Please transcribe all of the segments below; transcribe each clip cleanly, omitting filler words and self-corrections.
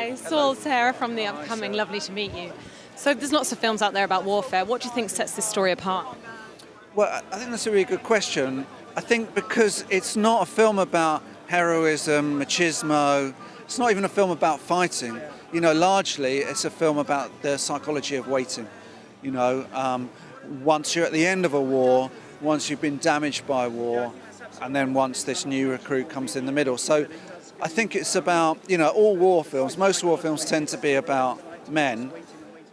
Hi, Saul, Sarah from the upcoming Lovely to Meet You. So there's lots of films out there about warfare. What do you think sets this story apart? Well, I think that's a really good question. I think because it's not a film about heroism, machismo. It's not even a film about fighting. Largely it's a film about the psychology of waiting. Once you're at the end of a war, once you've been damaged by war, and then once this new recruit comes in the middle. So I think it's about, all war films, most war films tend to be about men,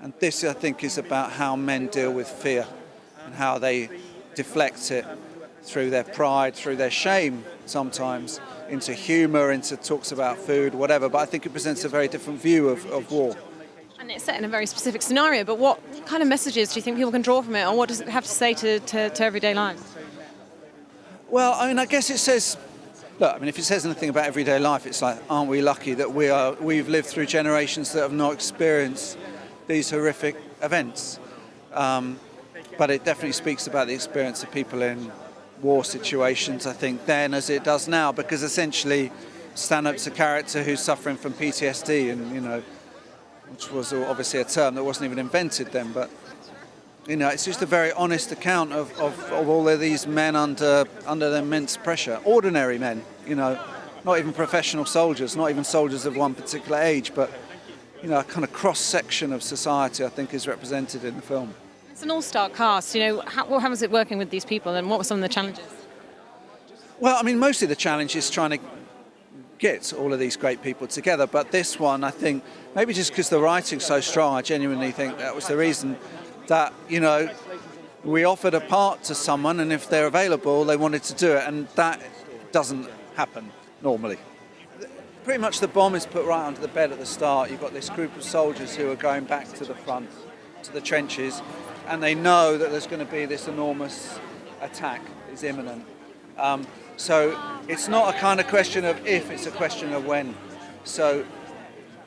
and this I think is about how men deal with fear and how they deflect it through their pride, through their shame sometimes, into humour, into talks about food, whatever. But I think it presents a very different view of war. And it's set in a very specific scenario, but what kind of messages do you think people can draw from it, or what does it have to say to everyday life? Well, I guess it says, look, if it says anything about everyday life, it's like, aren't we lucky that we've lived through generations that have not experienced these horrific events? But it definitely speaks about the experience of people in war situations, I think, then as it does now, because essentially Stanhope's a character who's suffering from PTSD, and which was obviously a term that wasn't even invented then, but it's just a very honest account of all of these men under immense pressure. Ordinary men, not even professional soldiers, not even soldiers of one particular age, but a kind of cross-section of society, I think, is represented in the film. It's an all-star cast. How was it working with these people, and what were some of the challenges? Well, mostly the challenge is trying to get all of these great people together, but this one, I think, maybe just because the writing's so strong, I genuinely think that was the reason that, we offered a part to someone, and if they're available, they wanted to do it, and that doesn't happen normally. Pretty much the bomb is put right under the bed at the start. You've got this group of soldiers who are going back to the front, to the trenches, and they know that there's going to be this enormous attack is imminent. So it's not a kind of question of if, it's a question of when. So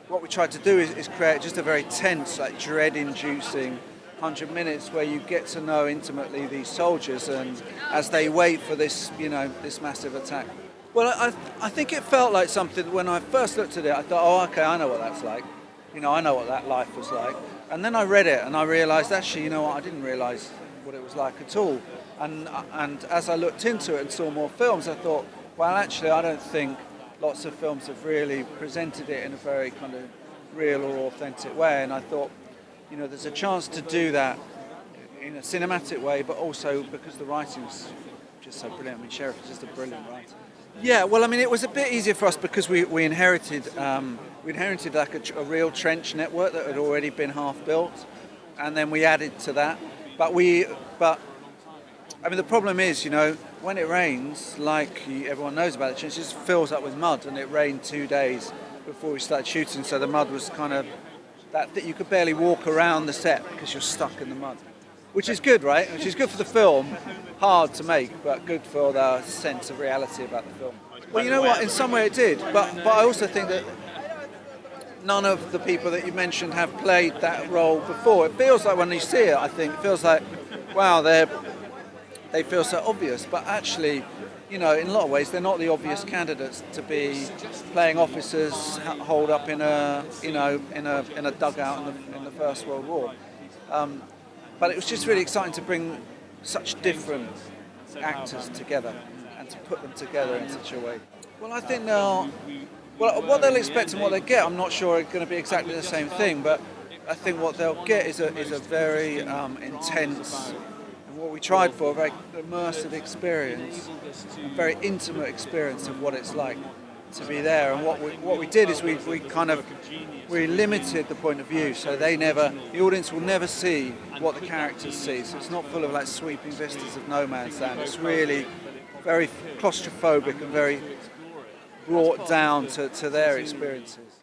what we tried to do is create just a very tense, dread-inducing 100 minutes where you get to know intimately these soldiers, and as they wait for this, this massive attack. Well, I think it felt like something, when I first looked at it, I thought, oh, okay, I know what that's like. I know what that life was like. And then I read it and I realised, actually, I didn't realise what it was like at all. And as I looked into it and saw more films, I thought, well, actually, I don't think lots of films have really presented it in a very kind of real or authentic way. And I thought, there's a chance to do that in a cinematic way, but also because the writing's just so brilliant. Sheriff is just a brilliant writer. Yeah, well, it was a bit easier for us because we inherited like a real trench network that had already been half built, and then we added to that. But the problem is, when it rains, like everyone knows about it just fills up with mud, and it rained 2 days before we started shooting, so the mud was kind of that you could barely walk around the set because you're stuck in the mud. Which is good, right? Which is good for the film. Hard to make, but good for the sense of reality about the film. Well, you know what? In some way it did, but I also think that none of the people that you mentioned have played that role before. It feels like when you see it, I think, it feels like, wow, they feel so obvious, but actually, in a lot of ways, they're not the obvious candidates to be playing officers holed up in a dugout in the First World War. But it was just really exciting to bring such different actors together and to put them together in such a way. Well, I think what they'll expect and what they get, I'm not sure are going to be exactly the same thing, but I think what they'll get is a very intense, and what we tried for, a very immersive experience, a very intimate experience of what it's like to be there. And what we did is we limited the point of view, so the audience will never see what the characters see. So it's not full of sweeping vistas of no man's land. It's really very claustrophobic and very brought down to their experiences.